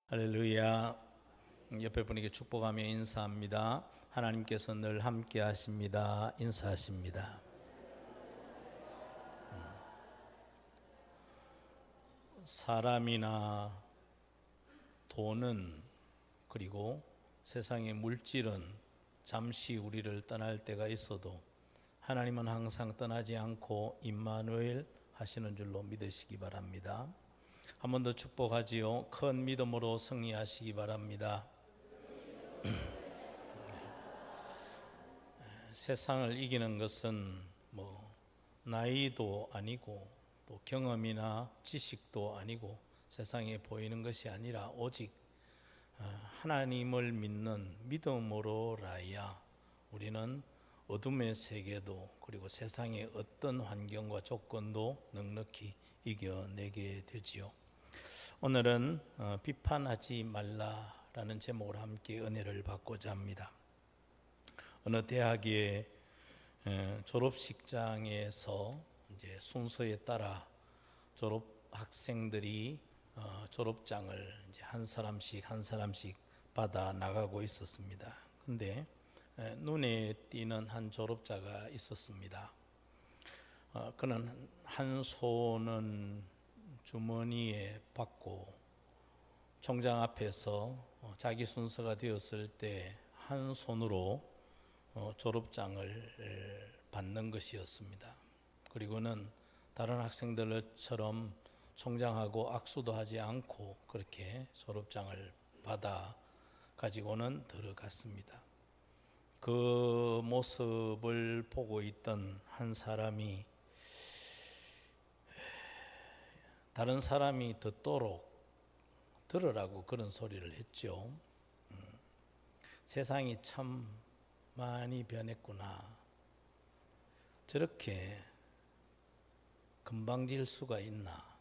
할렐루야. 옆에 분에게 축복하며 인사합니다. 하나님께서 늘 함께 하십니다. 인사하십니다. 사람이나 돈은 그리고 세상의 물질은 잠시 우리를 떠날 때가 있어도 하나님은 항상 떠나지 않고 임마누엘 하시는 줄로 믿으시기 바랍니다. 한 번 더 축복하지요. 큰 믿음으로 승리하시기 바랍니다. 세상을 이기는 것은 나이도 아니고 또 경험이나 지식도 아니고 세상에 보이는 것이 아니라 오직 하나님을 믿는 믿음으로라야 우리는 어둠의 세계도 그리고 세상의 어떤 환경과 조건도 넉넉히 이겨내게 되지요. 오늘은 비판하지 말라라는 제목으로 함께 은혜를 받고자 합니다. 어느 대학의 졸업식장에서 이제 순서에 따라 졸업 학생들이 졸업장을 이제 한 사람씩 받아 나가고 있었습니다. 근데 눈에 띄는 한 졸업자가 있었습니다. 그는 한 손은 주머니에 받고 총장 앞에서 자기 순서가 되었을 때 한 손으로 졸업장을 받는 것이었습니다. 그리고는 다른 학생들처럼 총장하고 악수도 하지 않고 그렇게 졸업장을 받아 가지고는 들어갔습니다. 그 모습을 보고 있던 한 사람이 다른 사람이 듣도록 들으라고 그런 소리를 했죠. 세상이 참 많이 변했구나. 저렇게 금방질 수가 있나.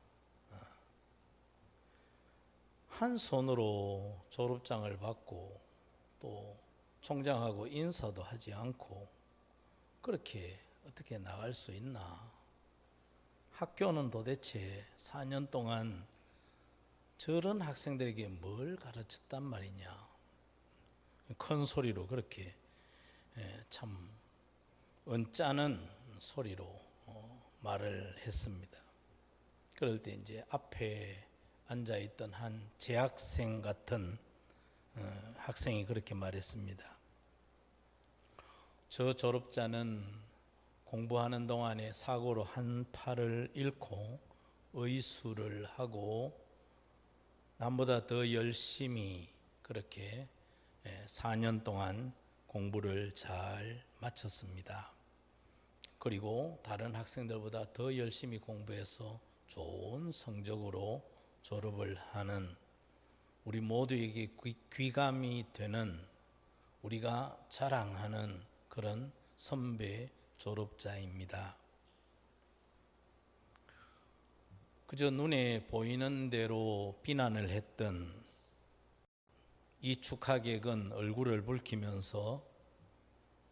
한 손으로 졸업장을 받고 또 총장하고 인사도 하지 않고 그렇게 어떻게 나갈 수 있나. 학교는 도대체 4년 동안 저런 학생들에게 뭘 가르쳤단 말이냐. 큰 소리로 그렇게 참 언짢은 소리로 말을 했습니다. 그럴 때 이제 앞에 앉아있던 한 재학생 같은 학생이 그렇게 말했습니다. 저 졸업자는 공부하는 동안에 사고로 한 팔을 잃고 의수를 하고 남보다 더 열심히 그렇게 4년 동안 공부를 잘 마쳤습니다. 그리고 다른 학생들보다 더 열심히 공부해서 좋은 성적으로 졸업을 하는 우리 모두에게 귀감이 되는 우리가 자랑하는 그런 선배 졸업자입니다. 그저 눈에 보이는 대로 비난을 했던 이 축하객은 얼굴을 붉히면서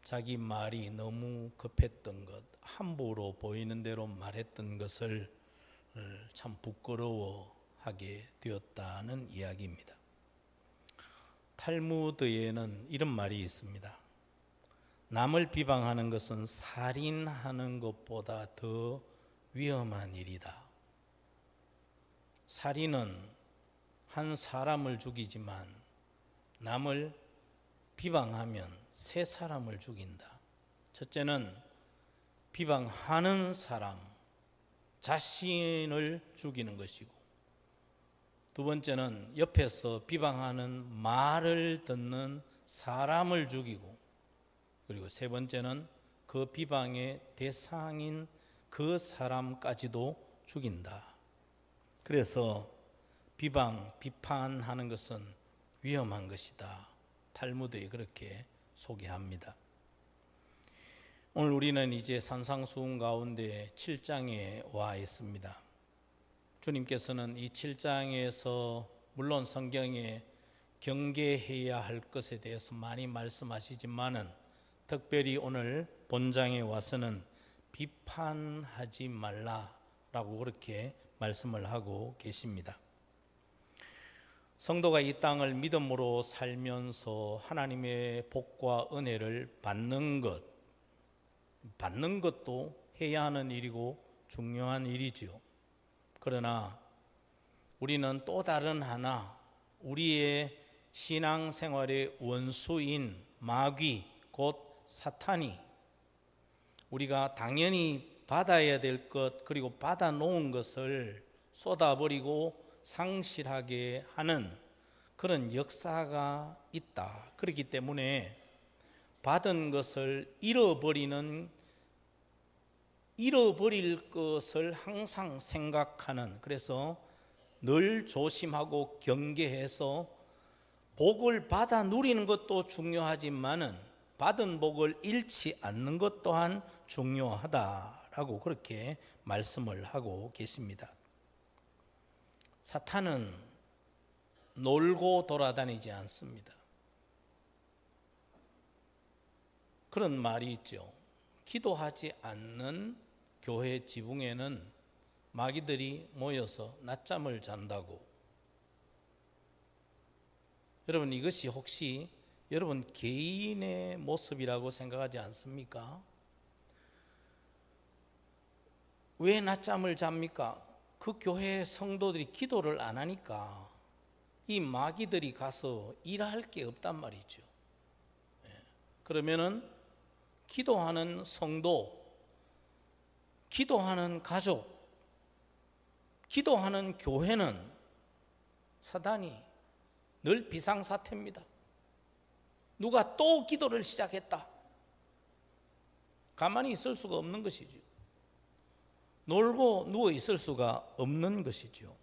자기 말이 너무 급했던 것, 함부로 보이는 대로 말했던 것을 참 부끄러워하게 되었다는 이야기입니다. 탈무드에는 이런 말이 있습니다. 남을 비방하는 것은 살인하는 것보다 더 위험한 일이다. 살인은 한 사람을 죽이지만 남을 비방하면 세 사람을 죽인다. 첫째는 비방하는 사람, 자신을 죽이는 것이고, 두 번째는 옆에서 비방하는 말을 듣는 사람을 죽이고, 그리고 세 번째는 그 비방의 대상인 그 사람까지도 죽인다. 그래서 비판하는 것은 위험한 것이다. 탈무드에 그렇게 소개합니다. 오늘 우리는 이제 산상수훈 가운데 7장에 와 있습니다. 주님께서는 이 7장에서 물론 성경에 경계해야 할 것에 대해서 많이 말씀하시지만은 특별히 오늘 본장에 와서는 비판하지 말라라고 그렇게 말씀을 하고 계십니다. 성도가 이 땅을 믿음으로 살면서 하나님의 복과 은혜를 받는 것도 해야 하는 일이고 중요한 일이지요. 그러나 우리는 또 다른 하나, 우리의 신앙생활의 원수인 마귀 곧 사탄이 우리가 당연히 받아야 될 것, 그리고 받아 놓은 것을 쏟아버리고 상실하게 하는 그런 역사가 있다. 그렇기 때문에 받은 것을 잃어버릴 것을 항상 생각하는, 그래서 늘 조심하고 경계해서 복을 받아 누리는 것도 중요하지만은 받은 복을 잃지 않는 것 또한 중요하다라고 그렇게 말씀을 하고 계십니다. 사탄은 놀고 돌아다니지 않습니다. 그런 말이 있죠. 기도하지 않는 교회 지붕에는 마귀들이 모여서 낮잠을 잔다고. 여러분, 이것이 혹시 여러분 개인의 모습이라고 생각하지 않습니까? 왜 낮잠을 잡니까? 그 교회 성도들이 기도를 안 하니까 이 마귀들이 가서 일할 게 없단 말이죠. 그러면은 기도하는 성도, 기도하는 가족, 기도하는 교회는 사단이 늘 비상사태입니다. 누가 또 기도를 시작했다. 가만히 있을 수가 없는 것이죠. 놀고 누워 있을 수가 없는 것이죠.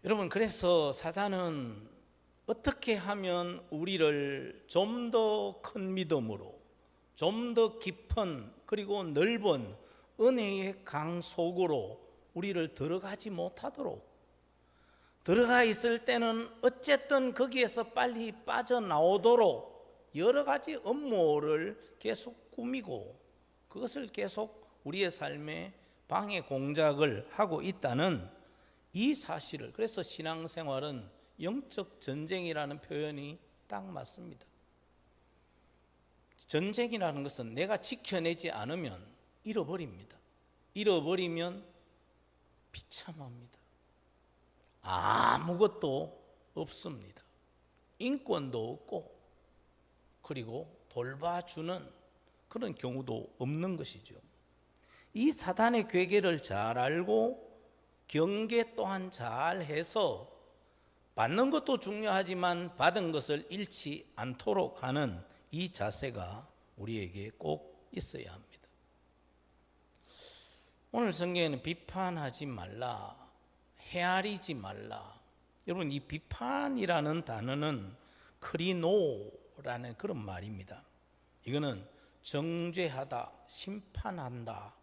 여러분, 그래서 사단은 어떻게 하면 우리를 좀 더 큰 믿음으로, 좀 더 깊은 그리고 넓은 은혜의 강 속으로 우리를 들어가지 못하도록, 들어가 있을 때는 어쨌든 거기에서 빨리 빠져나오도록 여러 가지 업무를 계속 꾸미고 그것을 계속 우리의 삶에 방해 공작을 하고 있다는 이 사실을, 그래서 신앙생활은 영적 전쟁이라는 표현이 딱 맞습니다. 전쟁이라는 것은 내가 지켜내지 않으면 잃어버립니다. 잃어버리면 비참합니다. 아무것도 없습니다. 인권도 없고 그리고 돌봐주는 그런 경우도 없는 것이죠. 이 사단의 괴계를 잘 알고 경계 또한 잘 해서 받는 것도 중요하지만 받은 것을 잃지 않도록 하는 이 자세가 우리에게 꼭 있어야 합니다. 오늘 성경에는 비판하지 말라, 헤아리지 말라. 여러분, 이 비판이라는 단어는 크리노라는 그런 말입니다. 이거는 정죄하다, 심판한다,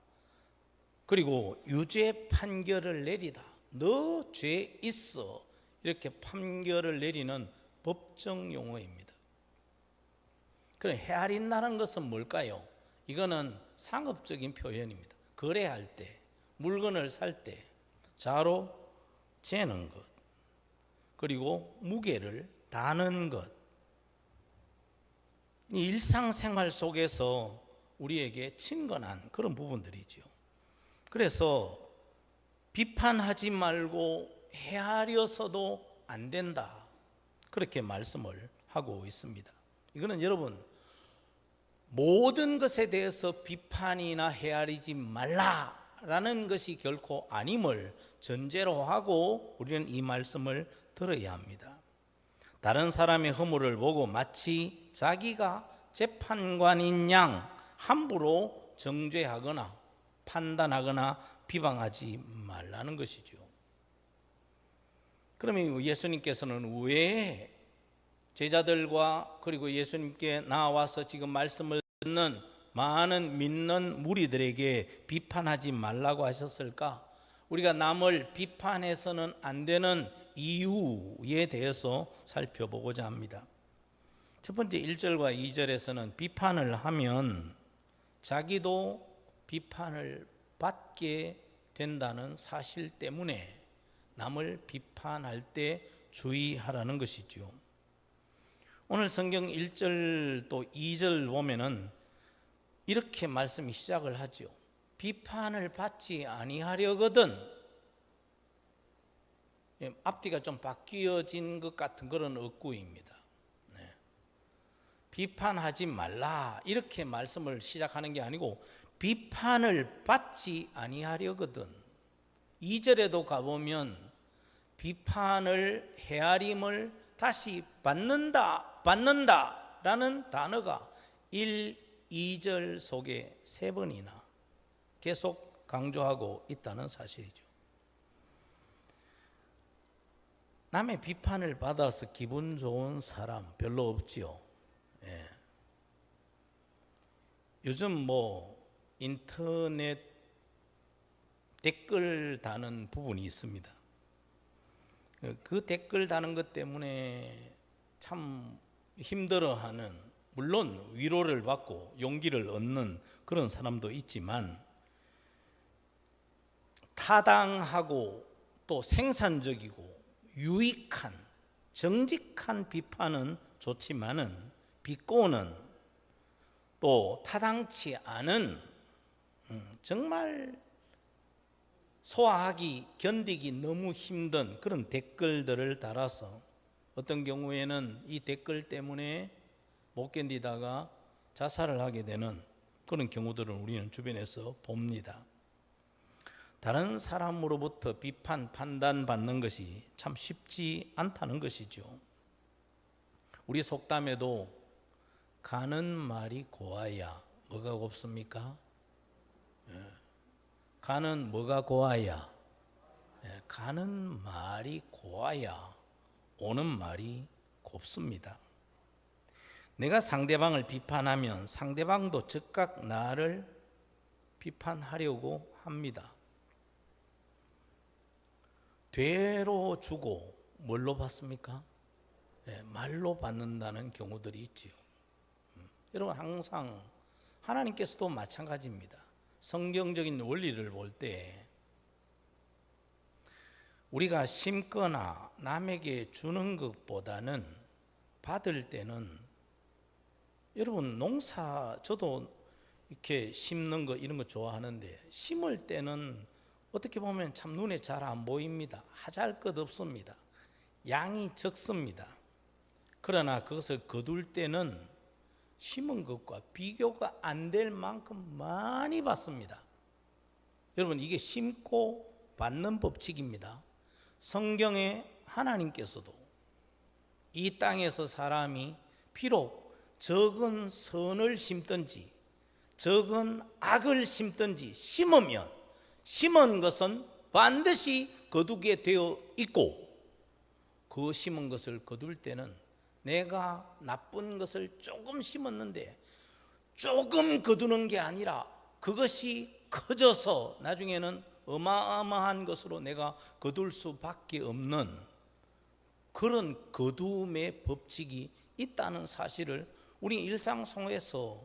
그리고 유죄 판결을 내리다. 너 죄 있어, 이렇게 판결을 내리는 법정 용어입니다. 그럼 헤아린다는 것은 뭘까요? 이거는 상업적인 표현입니다. 거래할 때, 물건을 살 때 자로 재는 것, 그리고 무게를 다는 것. 이 일상생활 속에서 우리에게 친근한 그런 부분들이죠. 그래서 비판하지 말고 헤아려서도 안 된다, 그렇게 말씀을 하고 있습니다. 이거는 여러분, 모든 것에 대해서 비판이나 헤아리지 말라라는 것이 결코 아님을 전제로 하고 우리는 이 말씀을 들어야 합니다. 다른 사람의 허물을 보고 마치 자기가 재판관인 양 함부로 정죄하거나 판단하거나 비방하지 말라는 것이죠. 그러면 예수님께서는 왜 제자들과 그리고 예수님께 나와서 지금 말씀을 듣는 많은 믿는 무리들에게 비판하지 말라고 하셨을까? 우리가 남을 비판해서는 안 되는 이유에 대해서 살펴보고자 합니다. 첫 번째 1절과 2절에서는 비판을 하면 자기도 비판을 받게 된다는 사실 때문에 남을 비판할 때 주의하라는 것이죠. 오늘 성경 1절 또 2절 보면은 이렇게 말씀이 시작을 하죠. 비판을 받지 아니하려거든. 앞뒤가 좀 바뀌어진 것 같은 그런 어구입니다. 네. 비판하지 말라 이렇게 말씀을 시작하는 게 아니고 비판을 받지 아니하려거든. 2절에도 가보면 비판을 헤아림을 다시 받는다라는 단어가 1, 2절 속에 3번이나 계속 강조하고 있다는 사실이죠. 남의 비판을 받아서 기분 좋은 사람 별로 없지요. 예. 요즘 인터넷 댓글 다는 부분이 있습니다. 그 댓글 다는 것 때문에 참 힘들어하는, 물론 위로를 받고 용기를 얻는 그런 사람도 있지만 타당하고 또 생산적이고 유익한 정직한 비판은 좋지만은 비꼬는 또 타당치 않은 정말 소화하기 견디기 너무 힘든 그런 댓글들을 달아서 어떤 경우에는 이 댓글 때문에 못 견디다가 자살을 하게 되는 그런 경우들을 우리는 주변에서 봅니다. 다른 사람으로부터 비판, 판단받는 것이 참 쉽지 않다는 것이죠. 우리 속담에도 가는 말이 고와야 뭐가 곱습니까? 가는 뭐가 고와야? 가는 말이 고와야 오는 말이 곱습니다. 내가 상대방을 비판하면 상대방도 즉각 나를 비판하려고 합니다. 되로 주고 뭘로 받습니까? 말로 받는다는 경우들이 있지요. 여러분 항상 하나님께서도 마찬가지입니다. 성경적인 원리를 볼 때 우리가 심거나 남에게 주는 것보다는 받을 때는, 여러분 농사 저도 이렇게 심는 거 이런 거 좋아하는데 심을 때는 어떻게 보면 참 눈에 잘 안 보입니다. 하잘 것 없습니다. 양이 적습니다. 그러나 그것을 거둘 때는 심은 것과 비교가 안 될 만큼 많이 받습니다. 여러분 이게 심고 받는 법칙입니다. 성경에 하나님께서도 이 땅에서 사람이 비록 적은 선을 심든지 적은 악을 심든지 심으면 심은 것은 반드시 거두게 되어 있고, 그 심은 것을 거둘 때는 내가 나쁜 것을 조금 심었는데 조금 거두는 게 아니라 그것이 커져서 나중에는 어마어마한 것으로 내가 거둘 수밖에 없는 그런 거둠의 법칙이 있다는 사실을 우리 일상 속에서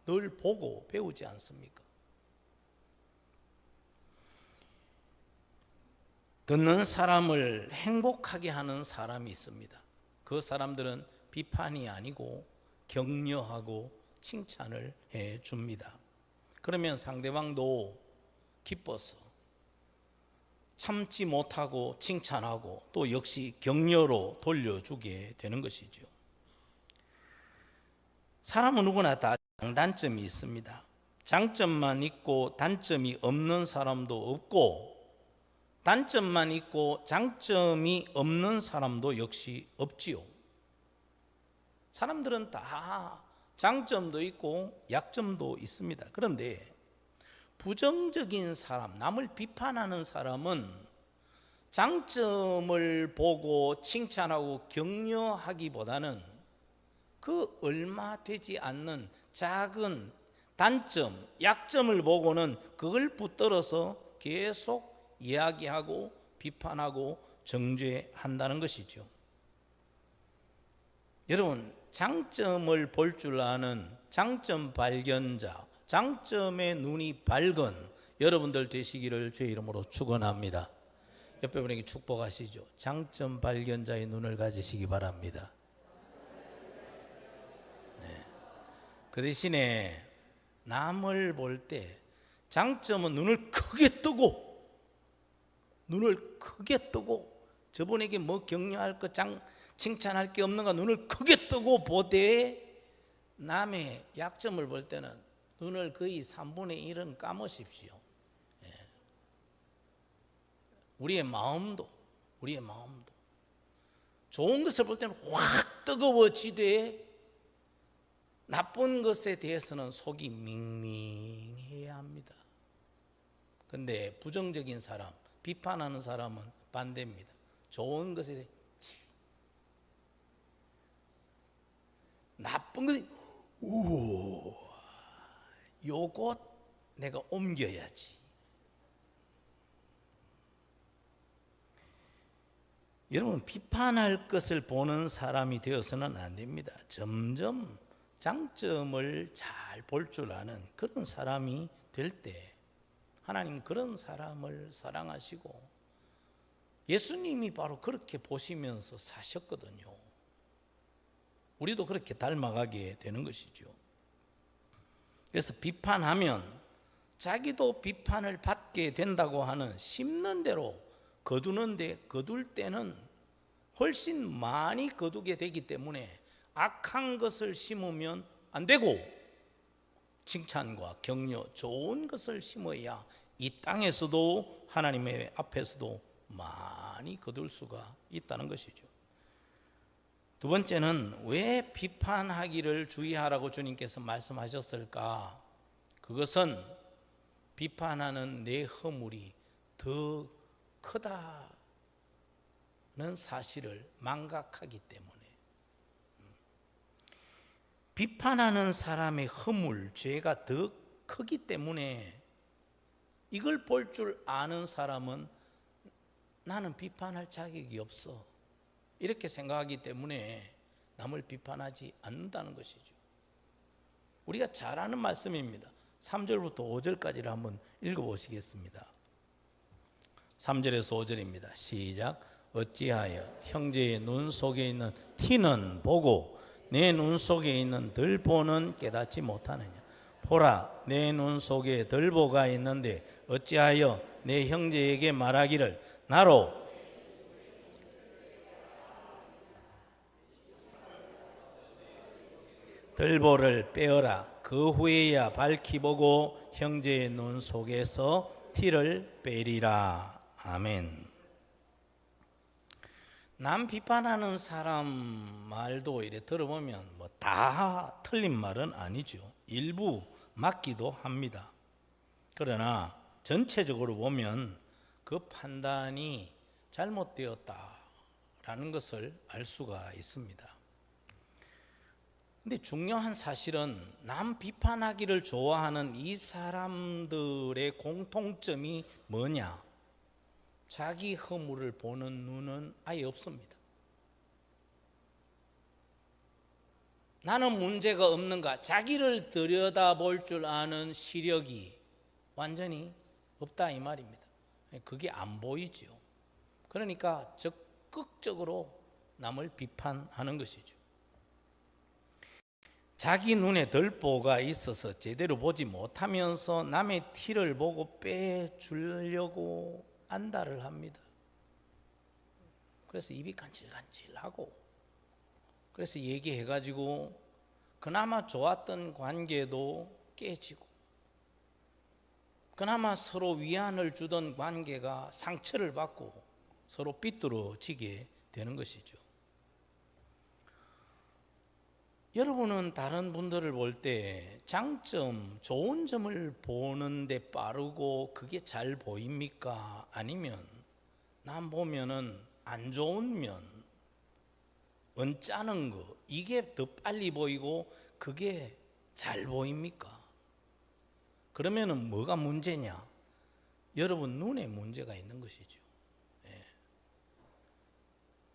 늘 보고 배우지 않습니까? 듣는 사람을 행복하게 하는 사람이 있습니다. 그 사람들은 비판이 아니고 격려하고 칭찬을 해줍니다. 그러면 상대방도 기뻐서 참지 못하고 칭찬하고 또 역시 격려로 돌려주게 되는 것이죠. 사람은 누구나 다 장단점이 있습니다. 장점만 있고 단점이 없는 사람도 없고, 단점만 있고 장점이 없는 사람도 역시 없지요. 사람들은 다 장점도 있고 약점도 있습니다. 그런데 부정적인 사람, 남을 비판하는 사람은 장점을 보고 칭찬하고 격려하기보다는 그 얼마 되지 않는 작은 단점, 약점을 보고는 그걸 붙들어서 계속 이야기하고 비판하고 정죄한다는 것이죠. 여러분, 장점을 볼 줄 아는 장점 발견자, 장점의 눈이 밝은 여러분들 되시기를 주의 이름으로 축원합니다. 옆에 분에게 축복하시죠. 장점 발견자의 눈을 가지시기 바랍니다. 네. 그 대신에 남을 볼 때 장점은 눈을 크게 뜨고 저분에게 뭐 격려할 것, 칭찬할 게 없는가 눈을 크게 뜨고 보되, 남의 약점을 볼 때는 눈을 거의 3분의 1은 감으십시오. 우리의 마음도 좋은 것을 볼 때는 확 뜨거워지되 나쁜 것에 대해서는 속이 밍밍해야 합니다. 근데 부정적인 사람, 비판하는 사람은 반대입니다. 좋은 것에 대해 나쁜 것이 요것 내가 옮겨야지. 여러분, 비판할 것을 보는 사람이 되어서는 안 됩니다. 점점 장점을 잘 볼 줄 아는 그런 사람이 될 때 하나님 그런 사람을 사랑하시고, 예수님이 바로 그렇게 보시면서 사셨거든요. 우리도 그렇게 닮아가게 되는 것이죠. 그래서 비판하면 자기도 비판을 받게 된다고 하는, 심는 대로 거둘 때는 훨씬 많이 거두게 되기 때문에 악한 것을 심으면 안 되고, 칭찬과 격려, 좋은 것을 심어야 이 땅에서도 하나님의 앞에서도 많이 거둘 수가 있다는 것이죠. 두 번째는 왜 비판하기를 주의하라고 주님께서 말씀하셨을까? 그것은 비판하는 내 허물이 더 크다는 사실을 망각하기 때문에. 비판하는 사람의 허물, 죄가 더 크기 때문에 이걸 볼 줄 아는 사람은 나는 비판할 자격이 없어, 이렇게 생각하기 때문에 남을 비판하지 않는다는 것이죠. 우리가 잘 아는 말씀입니다. 3절부터 5절까지를 한번 읽어보시겠습니다. 3절에서 5절입니다. 시작. 어찌하여 형제의 눈 속에 있는 티는 보고 내 눈 속에 있는 들보는 깨닫지 못하느냐. 보라, 내 눈 속에 들보가 있는데 어찌하여 내 형제에게 말하기를 나로 들보를 빼어라. 그 후에야 밝히 보고 형제의 눈 속에서 티를 빼리라. 아멘. 남 비판하는 사람 말도 이래 들어보면 뭐 다 틀린 말은 아니죠. 일부 맞기도 합니다. 그러나 전체적으로 보면 그 판단이 잘못되었다라는 것을 알 수가 있습니다. 근데 중요한 사실은 남 비판하기를 좋아하는 이 사람들의 공통점이 뭐냐? 자기 허물을 보는 눈은 아예 없습니다. 나는 문제가 없는가? 자기를 들여다볼 줄 아는 시력이 완전히 없다 이 말입니다. 그게 안 보이죠. 그러니까 적극적으로 남을 비판하는 것이죠. 자기 눈에 들보가 있어서 제대로 보지 못하면서 남의 티를 보고 빼주려고 안달을 합니다. 그래서 입이 간질간질하고, 그래서 얘기해가지고 그나마 좋았던 관계도 깨지고, 그나마 서로 위안을 주던 관계가 상처를 받고 서로 삐뚤어지게 되는 것이죠. 여러분은 다른 분들을 볼 때 장점, 좋은 점을 보는데 빠르고 그게 잘 보입니까? 아니면 남 보면은 안 좋은 면, 언짢은 거, 이게 더 빨리 보이고 그게 잘 보입니까? 그러면은 뭐가 문제냐? 여러분 눈에 문제가 있는 것이죠. 예.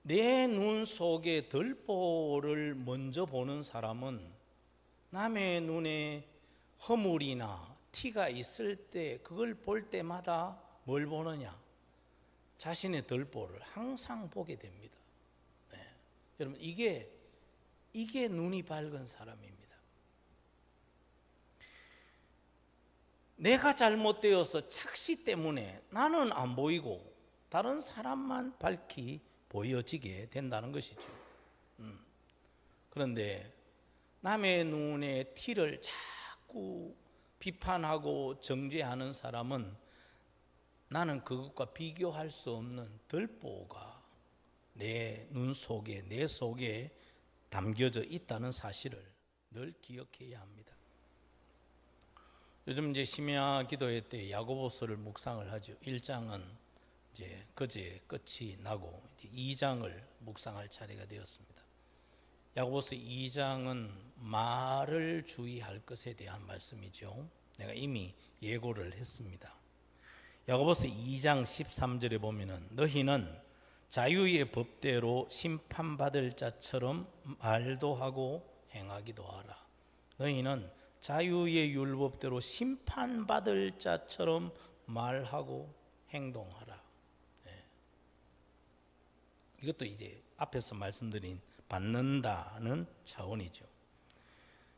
내 눈 속에 들보를 먼저 보는 사람은 남의 눈에 허물이나 티가 있을 때 그걸 볼 때마다 뭘 보느냐? 자신의 들보를 항상 보게 됩니다. 네. 여러분 이게 눈이 밝은 사람입니다. 내가 잘못되어서 착시 때문에 나는 안 보이고 다른 사람만 밝히 보여지게 된다는 것이죠. 그런데 남의 눈에 티를 자꾸 비판하고 정죄하는 사람은 나는 그것과 비교할 수 없는 들보가 내 눈 속에, 내 속에 담겨져 있다는 사실을 늘 기억해야 합니다. 요즘 이제 심야 기도회 때 야고보서를 묵상을 하죠. 1장은 이제 그제 끝이 나고 이제 2장을 묵상할 차례가 되었습니다. 야고보서 2장은 말을 주의할 것에 대한 말씀이죠. 내가 이미 예고를 했습니다. 야고보서 2장 13절에 보면은 너희는 자유의 법대로 심판받을 자처럼 말도 하고 행하기도 하라. 너희는 자유의 율법대로 심판받을 자처럼 말하고 행동하라. 네. 이것도 이제 앞에서 말씀드린 받는다는 차원이죠.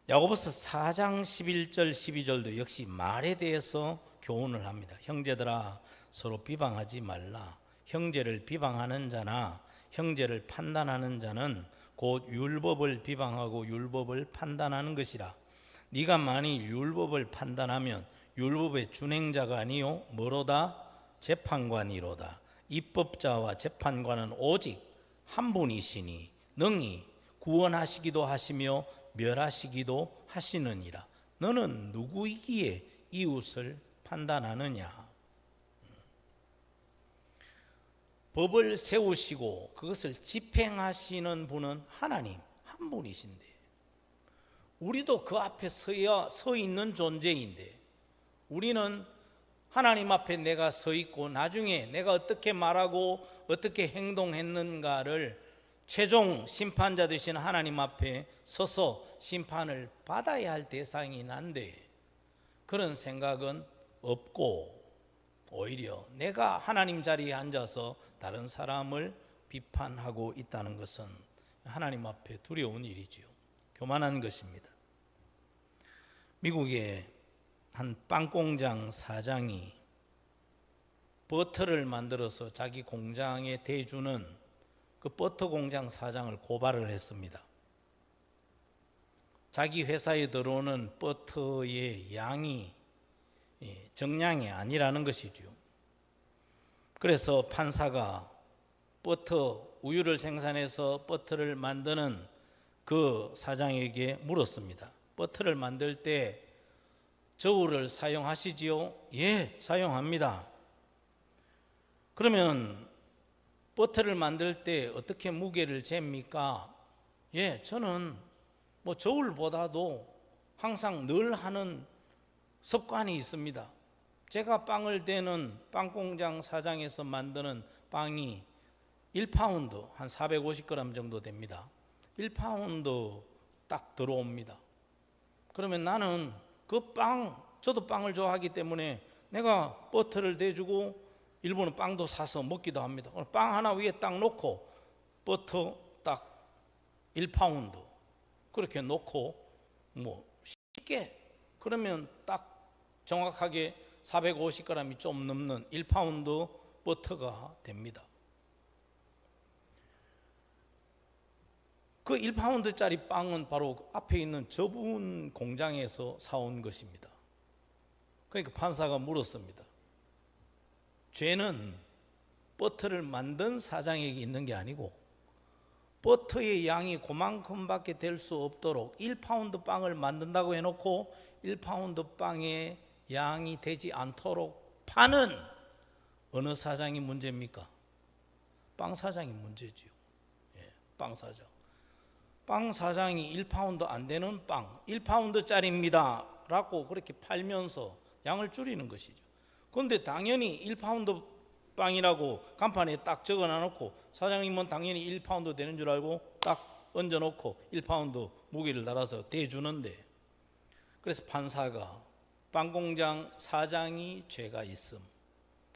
야고보서 4장 11절 12절도 역시 말에 대해서 교훈을 합니다. 형제들아 서로 비방하지 말라. 형제를 비방하는 자나 형제를 판단하는 자는 곧 율법을 비방하고 율법을 판단하는 것이라. 네가 만일 율법을 판단하면 율법의 준행자가 아니요 뭐로다? 재판관이로다. 입법자와 재판관은 오직 한 분이시니 능히 구원하시기도 하시며 멸하시기도 하시느니라. 너는 누구이기에 이웃을 판단하느냐? 법을 세우시고 그것을 집행하시는 분은 하나님 한 분이신데 우리도 그 앞에 서 있는 존재인데 우리는 하나님 앞에 내가 서 있고 나중에 내가 어떻게 말하고 어떻게 행동했는가를 최종 심판자 되신 하나님 앞에 서서 심판을 받아야 할 대상이 난데 그런 생각은 없고 오히려 내가 하나님 자리에 앉아서 다른 사람을 비판하고 있다는 것은 하나님 앞에 두려운 일이지요. 교만한 것입니다. 미국의 한 빵공장 사장이 버터를 만들어서 자기 공장에 대주는 그 버터 공장 사장을 고발을 했습니다. 자기 회사에 들어오는 버터의 양이 정량이 아니라는 것이죠. 그래서 판사가 우유를 생산해서 버터를 만드는 그 사장에게 물었습니다. 버터를 만들 때 저울을 사용하시지요? 예, 사용합니다. 그러면 버터를 만들 때 어떻게 무게를 잽니까? 예, 저는 저울보다도 항상 늘 하는 습관이 있습니다. 제가 빵을 대는 빵공장 사장에서 만드는 빵이 1파운드 한 450g 정도 됩니다. 1파운드 딱 들어옵니다. 그러면 나는 저도 빵을 좋아하기 때문에 내가 버터를 대주고 일부는 빵도 사서 먹기도 합니다. 빵 하나 위에 딱 놓고 버터 딱 1파운드 그렇게 놓고 쉽게 그러면 딱 정확하게 450g이 좀 넘는 1파운드 버터가 됩니다. 그 1파운드짜리 빵은 바로 앞에 있는 저분 공장에서 사온 것입니다. 그러니까 판사가 물었습니다. 죄는 버터를 만든 사장에게 있는 게 아니고 버터의 양이 그만큼밖에 될 수 없도록 1파운드 빵을 만든다고 해놓고 1파운드 빵의 양이 되지 않도록 파는 어느 사장이 문제입니까? 빵 사장이 문제지요. 예, 빵 사장. 빵 사장이 1파운드 안 되는 빵 1파운드짜리입니다 라고 그렇게 팔면서 양을 줄이는 것이죠. 그런데 당연히 1파운드 빵이라고 간판에 딱 적어놔놓고 사장님은 당연히 1파운드 되는 줄 알고 딱 얹어놓고 1파운드 무게를 달아서 대주는데, 그래서 판사가 빵공장 사장이 죄가 있음,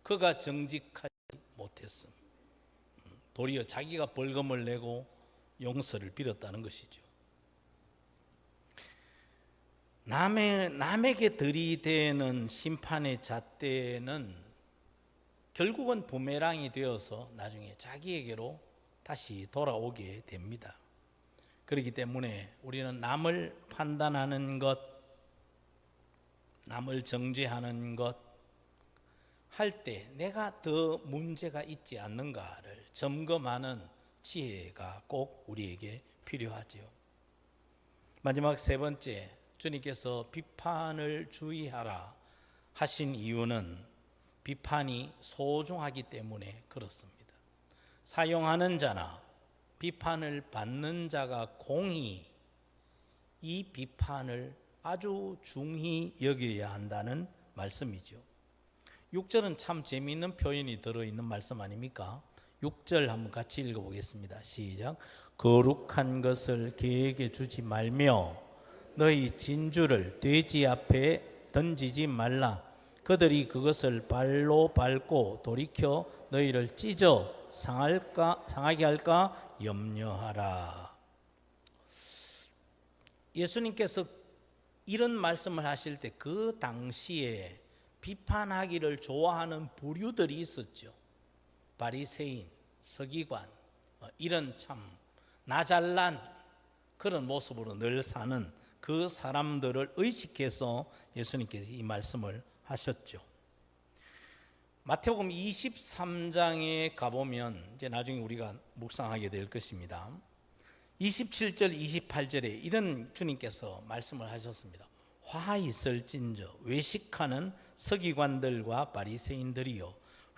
그가 정직하지 못했음, 도리어 자기가 벌금을 내고 용서를 빌었다는 것이죠. 남에게 들이대는 심판의 잣대는 결국은 부메랑이 되어서 나중에 자기에게로 다시 돌아오게 됩니다. 그렇기 때문에 우리는 남을 판단하는 것, 남을 정죄하는 것 할 때 내가 더 문제가 있지 않는가를 점검하는 지혜가 꼭 우리에게 필요하지요. 마지막 세 번째, 주님께서 비판을 주의하라 하신 이유는 비판이 소중하기 때문에 그렇습니다. 사용하는 자나 비판을 받는 자가 공히 이 비판을 아주 중히 여겨야 한다는 말씀이죠. 6절은 참 재미있는 표현이 들어있는 말씀 아닙니까? 6절 한번 같이 읽어보겠습니다. 시작. 거룩한 것을 개에게 주지 말며 너희 진주를 돼지 앞에 던지지 말라. 그들이 그것을 발로 밟고 돌이켜 너희를 찢어 상하게 할까 염려하라. 예수님께서 이런 말씀을 하실 때 그 당시에 비판하기를 좋아하는 부류들이 있었죠. 바리새인, 서기관, 이런 참 나잘난 그런 모습으로 늘 사는 그 사람들을 의식해서 예수님께서 이 말씀을 하셨죠. 마태복음 23장에 가보면 이제 나중에 우리가 묵상하게 될 것입니다. 27절, 28절에 이런 주님께서 말씀을 하셨습니다. 화 있을진저 외식하는 서기관들과 바리새인들이요,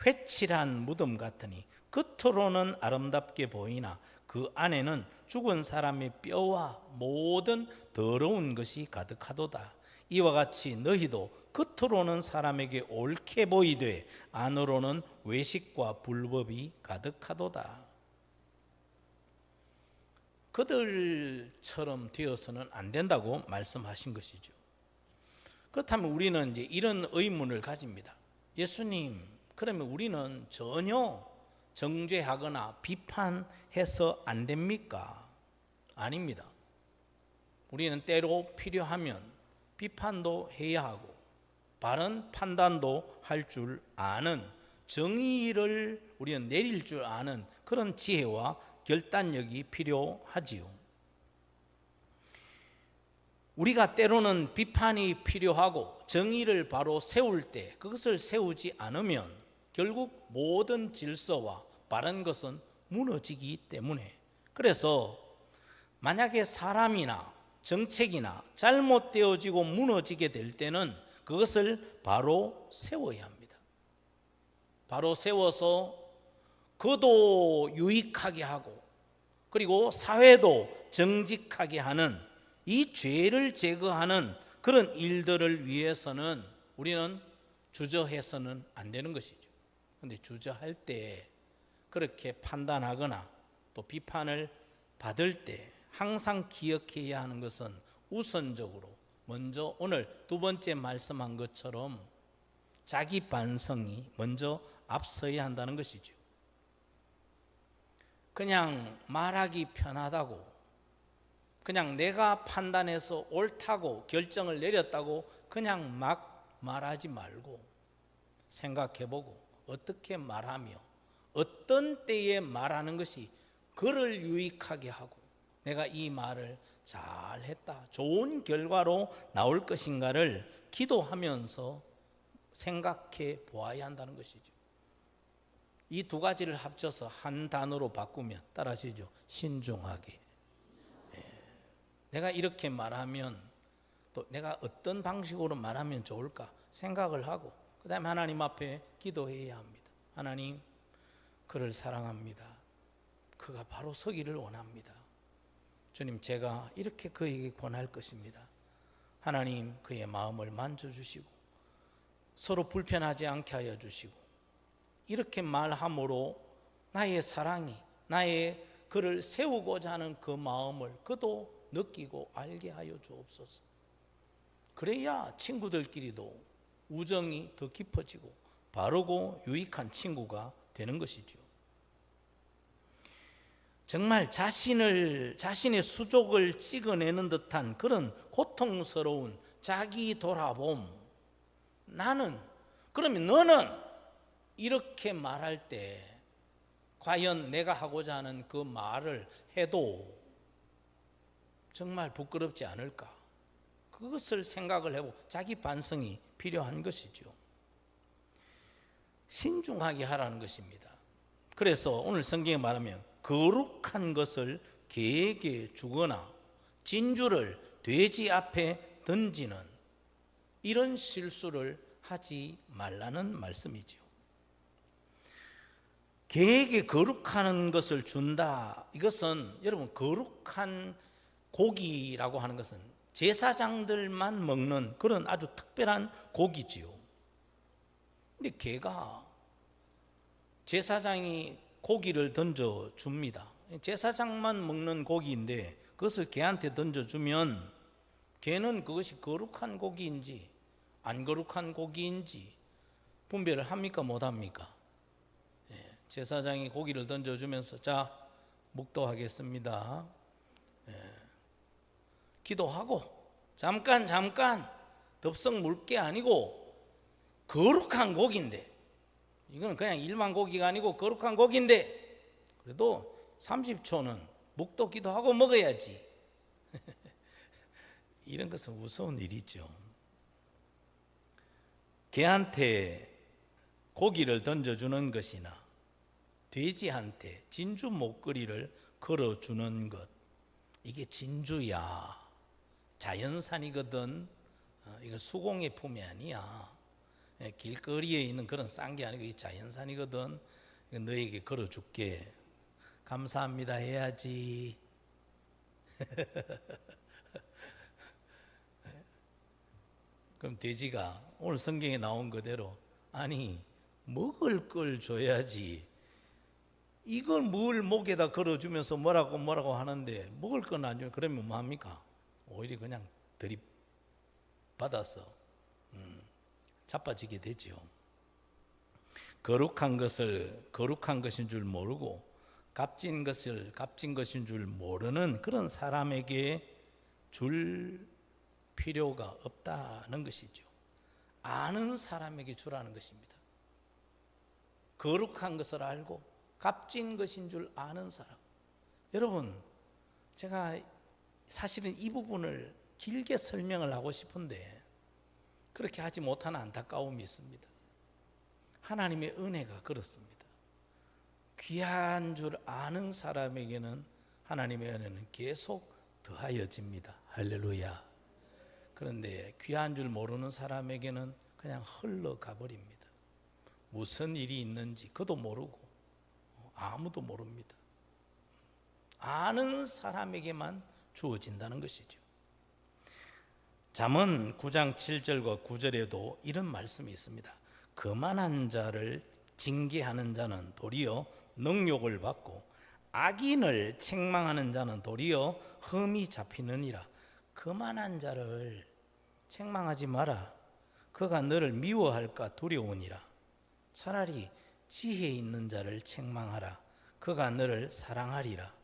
회칠한 무덤 같으니 겉으로는 아름답게 보이나 그 안에는 죽은 사람의 뼈와 모든 더러운 것이 가득하도다. 이와 같이 너희도 겉으로는 사람에게 옳게 보이되 안으로는 외식과 불법이 가득하도다. 그들처럼 되어서는 안 된다고 말씀하신 것이죠. 그렇다면 우리는 이제 이런 의문을 가집니다. 예수님, 그러면 우리는 전혀 정죄하거나 비판해서 안 됩니까? 아닙니다. 우리는 때로 필요하면 비판도 해야 하고 바른 판단도 할 줄 아는, 정의를 우리는 내릴 줄 아는 그런 지혜와 결단력이 필요하지요. 우리가 때로는 비판이 필요하고 정의를 바로 세울 때 그것을 세우지 않으면 결국 모든 질서와 바른 것은 무너지기 때문에, 그래서 만약에 사람이나 정책이나 잘못되어지고 무너지게 될 때는 그것을 바로 세워야 합니다. 바로 세워서 그도 유익하게 하고 그리고 사회도 정직하게 하는 이 죄를 제거하는 그런 일들을 위해서는 우리는 주저해서는 안 되는 것이죠. 그런데 주저할 때 그렇게 판단하거나 또 비판을 받을 때 항상 기억해야 하는 것은 우선적으로 먼저 오늘 두 번째 말씀한 것처럼 자기 반성이 먼저 앞서야 한다는 것이죠. 그냥 말하기 편하다고, 그냥 내가 판단해서 옳다고 결정을 내렸다고 그냥 막 말하지 말고 생각해보고 어떻게 말하며 어떤 때에 말하는 것이 그를 유익하게 하고 내가 이 말을 잘했다, 좋은 결과로 나올 것인가를 기도하면서 생각해 보아야 한다는 것이죠. 이 두 가지를 합쳐서 한 단어로 바꾸면 따라하시죠. 신중하게. 내가 이렇게 말하면 또 내가 어떤 방식으로 말하면 좋을까 생각을 하고 그 다음에 하나님 앞에 기도해야 합니다. 하나님, 그를 사랑합니다. 그가 바로 서기를 원합니다. 주님, 제가 이렇게 그에게 권할 것입니다. 하나님, 그의 마음을 만져주시고 서로 불편하지 않게 하여 주시고 이렇게 말함으로 나의 사랑이, 나의 그를 세우고자 하는 그 마음을 그도 느끼고 알게 하여 주옵소서. 그래야 친구들끼리도 우정이 더 깊어지고 바르고 유익한 친구가 되는 것이죠. 정말 자신의 수족을 찍어내는 듯한 그런 고통스러운 자기 돌아봄. 그러면 너는 이렇게 말할 때 과연 내가 하고자 하는 그 말을 해도 정말 부끄럽지 않을까? 그것을 생각을 해보고 자기 반성이 필요한 것이죠. 신중하게 하라는 것입니다. 그래서 오늘 성경에 말하면 거룩한 것을 개에게 주거나 진주를 돼지 앞에 던지는 이런 실수를 하지 말라는 말씀이죠. 개에게 거룩한 것을 준다. 이것은 여러분, 거룩한 고기라고 하는 것은 제사장들만 먹는 그런 아주 특별한 고기지요. 근데 개가 제사장이 고기를 던져줍니다. 제사장만 먹는 고기인데 그것을 개한테 던져주면 개는 그것이 거룩한 고기인지 안 거룩한 고기인지 분별을 합니까 못합니까? 제사장이 고기를 던져주면서 자, 묵도하겠습니다. 기도하고 잠깐 덥석 물게 아니고 거룩한 고기인데, 이거는 그냥 일반 고기가 아니고 거룩한 고기인데 그래도 30초는 묵도 기도하고 먹어야지. 이런 것은 무서운 일이죠. 개한테 고기를 던져주는 것이나 돼지한테 진주 목걸이를 걸어주는 것, 이게 진주야, 자연산이거든. 이거 수공의 품이 아니야. 길거리에 있는 그런 싼 게 아니고 이 자연산이거든. 너에게 걸어줄게. 감사합니다 해야지. 그럼 돼지가 오늘 성경에 나온 그대로 아니 먹을 걸 줘야지, 이걸 뭘 목에다 걸어주면서 뭐라고 하는데 먹을 건 안 주면 그러면 뭐합니까? 오히려 그냥 들이받아서 자빠지게 되죠. 거룩한 것을 거룩한 것인 줄 모르고 값진 것을 값진 것인 줄 모르는 그런 사람에게 줄 필요가 없다는 것이죠. 아는 사람에게 주라는 것입니다. 거룩한 것을 알고 값진 것인 줄 아는 사람. 여러분, 제가 사실은 이 부분을 길게 설명을 하고 싶은데 그렇게 하지 못하는 안타까움이 있습니다. 하나님의 은혜가 그렇습니다. 귀한 줄 아는 사람에게는 하나님의 은혜는 계속 더하여집니다. 할렐루야. 그런데 귀한 줄 모르는 사람에게는 그냥 흘러가 버립니다. 무슨 일이 있는지 그도 모르고 아무도 모릅니다. 아는 사람에게만 주어진다는 것이죠. 잠언 9장 7절과 9절에도 이런 말씀이 있습니다. 거만한 자를 징계하는 자는 도리어 능욕을 받고 악인을 책망하는 자는 도리어 흠이 잡히느니라. 거만한 자를 책망하지 마라. 그가 너를 미워할까 두려우니라. 차라리 지혜 있는 자를 책망하라. 그가 너를 사랑하리라.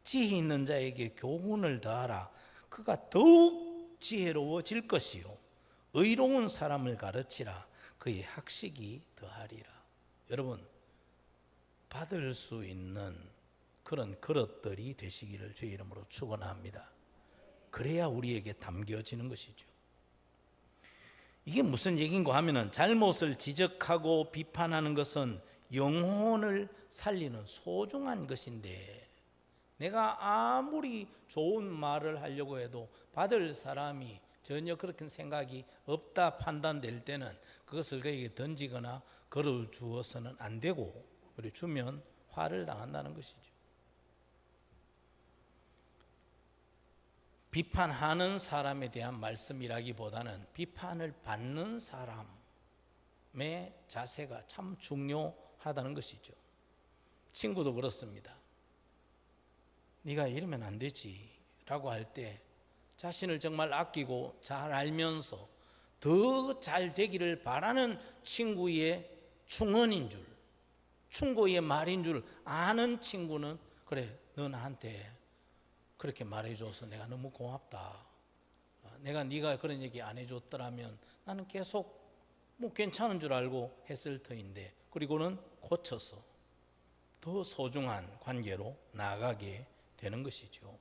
지혜 있는 자에게 교훈을 더하라. 그가 더욱 지혜로워질 것이요 의로운 사람을 가르치라. 그의 학식이 더하리라. 여러분, 받을 수 있는 그런 그릇들이 되시기를 주의 이름으로 축원합니다. 그래야 우리에게 담겨지는 것이죠. 이게 무슨 얘기인가 하면은 잘못을 지적하고 비판하는 것은 영혼을 살리는 소중한 것인데 내가 아무리 좋은 말을 하려고 해도 받을 사람이 전혀 그렇게 생각이 없다 판단될 때는 그것을 그에게 던지거나 걸어주어서는 안 되고, 그리고 주면 화를 당한다는 것이죠. 비판하는 사람에 대한 말씀이라기보다는 비판을 받는 사람의 자세가 참 중요하다는 하다는 것이죠. 친구도 그렇습니다. 네가 이러면 안 되지 라고 할 때 자신을 정말 아끼고 잘 알면서 더 잘 되기를 바라는 친구의 충언인 줄, 충고의 말인 줄 아는 친구는 그래, 너 나한테 그렇게 말해줘서 내가 너무 고맙다. 내가 네가 그런 얘기 안 해줬더라면 나는 계속 뭐 괜찮은 줄 알고 했을 터인데, 그리고는 고쳐서 더 소중한 관계로 나아가게 되는 것이죠.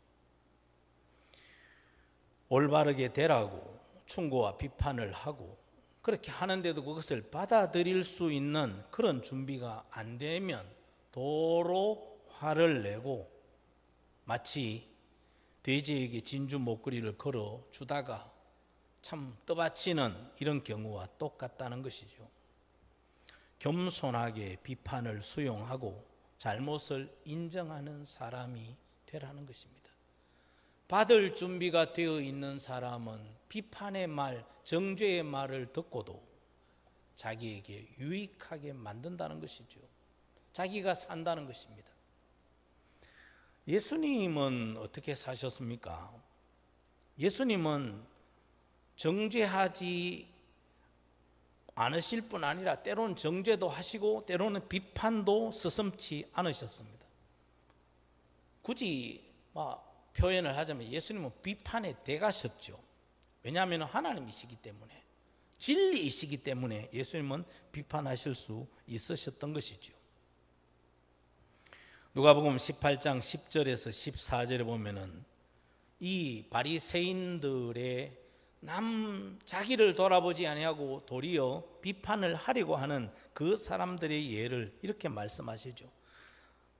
올바르게 되라고 충고와 비판을 하고 그렇게 하는데도 그것을 받아들일 수 있는 그런 준비가 안 되면 도로 화를 내고 마치 돼지에게 진주 목걸이를 걸어 주다가 참 떠받치는 이런 경우와 똑같다는 것이죠. 겸손하게 비판을 수용하고 잘못을 인정하는 사람이 되라는 것입니다. 받을 준비가 되어 있는 사람은 비판의 말, 정죄의 말을 듣고도 자기에게 유익하게 만든다는 것이죠. 자기가 산다는 것입니다. 예수님은 어떻게 사셨습니까? 예수님은 정죄하지 않으실 뿐 아니라 때로는 정죄도 하시고 때로는 비판도 서슴지 않으셨습니다. 굳이 표현을 하자면 예수님은 비판에 대가셨죠. 왜냐하면 하나님이시기 때문에, 진리이시기 때문에 예수님은 비판하실 수 있으셨던 것이죠. 누가복음 18장 10절에서 14절에 보면은 이 바리새인들의 자기를 돌아보지 아니하고 도리어 비판을 하려고 하는 그 사람들의 예를 이렇게 말씀하시죠.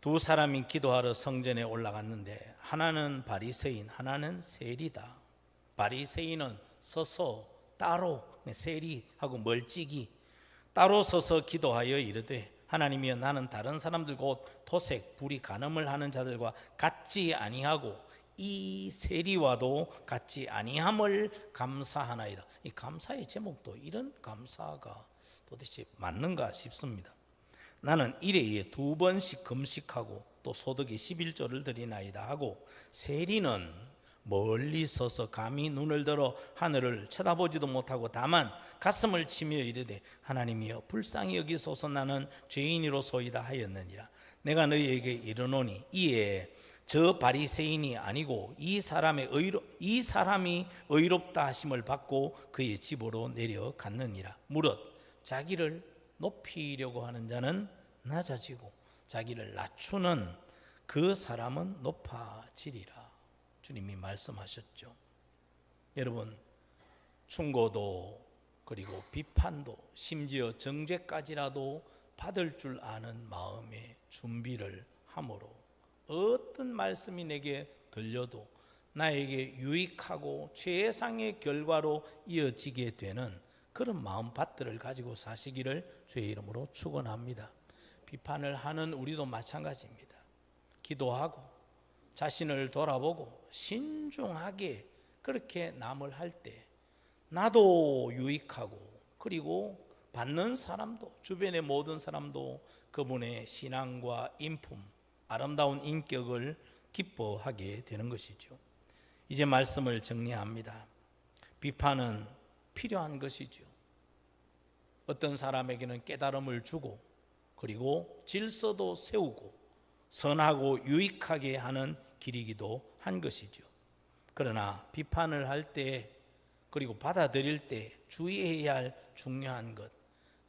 두 사람이 기도하러 성전에 올라갔는데 하나는 바리새인, 하나는 세리다. 바리새인은 서서 따로, 세리하고 멀찍이 따로 서서 기도하여 이르되 하나님이여, 나는 다른 사람들 곧 토색, 불의, 간음을 하는 자들과 같지 아니하고 이 세리와도 같지 아니함을 감사하나이다. 이 감사의 제목도 이런 감사가 도대체 맞는가 싶습니다. 나는 일에 2번씩 금식하고 또 소득의 11조를 드리나이다 하고, 세리는 멀리 서서 감히 눈을 들어 하늘을 쳐다보지도 못하고 다만 가슴을 치며 이르되 하나님이여, 불쌍히 여기소서, 나는 죄인이로소이다 하였느니라. 내가 너희에게 이르노니 이에 저 바리새인이 아니고 이 사람이 의롭다 하심을 받고 그의 집으로 내려갔느니라. 무릇 자기를 높이려고 하는 자는 낮아지고 자기를 낮추는 그 사람은 높아지리라. 주님이 말씀하셨죠. 여러분, 충고도 그리고 비판도 심지어 정죄까지라도 받을 줄 아는 마음의 준비를 함으로 어떤 말씀이 내게 들려도 나에게 유익하고 최상의 결과로 이어지게 되는 그런 마음밭들을 가지고 사시기를 주의 이름으로 축원합니다. 비판을 하는 우리도 마찬가지입니다. 기도하고 자신을 돌아보고 신중하게 그렇게 남을 할 때 나도 유익하고, 그리고 받는 사람도, 주변의 모든 사람도 그분의 신앙과 인품, 아름다운 인격을 기뻐하게 되는 것이죠. 이제 말씀을 정리합니다. 비판은 필요한 것이죠. 어떤 사람에게는 깨달음을 주고 그리고 질서도 세우고 선하고 유익하게 하는 길이기도 한 것이죠. 그러나 비판을 할 때 그리고 받아들일 때 주의해야 할 중요한 것,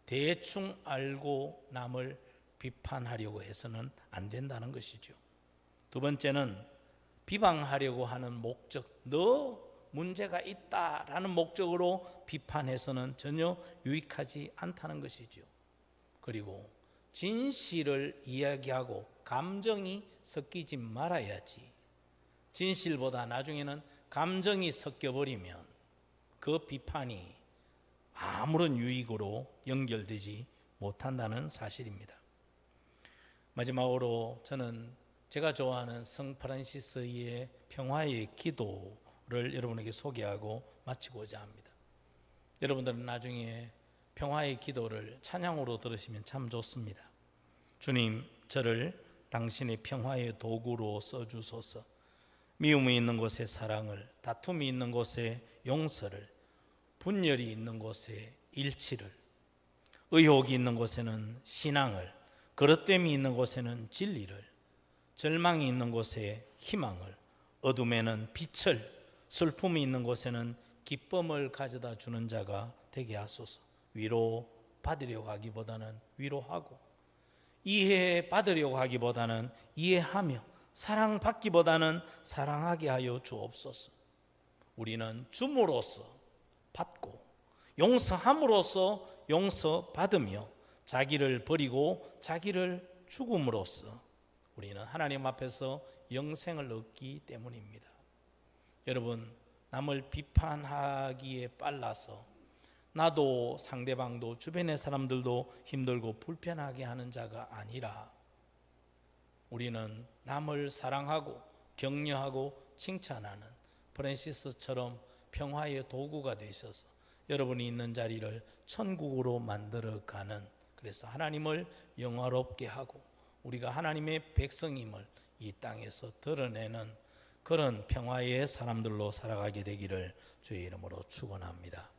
대충 알고 남을 비판하려고 해서는 안 된다는 것이죠. 두 번째는 비방하려고 하는 목적, 너 문제가 있다라는 목적으로 비판해서는 전혀 유익하지 않다는 것이죠. 그리고 진실을 이야기하고 감정이 섞이지 말아야지. 진실보다 나중에는 감정이 섞여버리면 그 비판이 아무런 유익으로 연결되지 못한다는 사실입니다. 마지막으로 저는 제가 좋아하는 성 프란시스의 평화의 기도를 여러분에게 소개하고 마치고자 합니다. 여러분들은 나중에 평화의 기도를 찬양으로 들으시면 참 좋습니다. 주님, 저를 당신의 평화의 도구로 써주소서. 미움이 있는 곳에 사랑을, 다툼이 있는 곳에 용서를, 분열이 있는 곳에 일치를, 의혹이 있는 곳에는 신앙을, 그릇됨이 있는 곳에는 진리를, 절망이 있는 곳에 희망을, 어둠에는 빛을, 슬픔이 있는 곳에는 기쁨을 가져다 주는 자가 되게 하소서. 위로 받으려고 하기보다는 위로하고, 이해받으려고 하기보다는 이해하며, 사랑받기보다는 사랑하게 하여 주옵소서. 우리는 줌으로써 받고, 용서함으로써 용서받으며, 자기를 버리고 자기를 죽음으로써 우리는 하나님 앞에서 영생을 얻기 때문입니다. 여러분, 남을 비판하기에 빨라서 나도 상대방도 주변의 사람들도 힘들고 불편하게 하는 자가 아니라, 우리는 남을 사랑하고 격려하고 칭찬하는 프란시스처럼 평화의 도구가 되셔서 여러분이 있는 자리를 천국으로 만들어가는, 그래서 하나님을 영화롭게 하고 우리가 하나님의 백성임을 이 땅에서 드러내는 그런 평화의 사람들로 살아가게 되기를 주의 이름으로 축원합니다.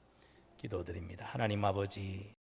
기도드립니다. 하나님 아버지,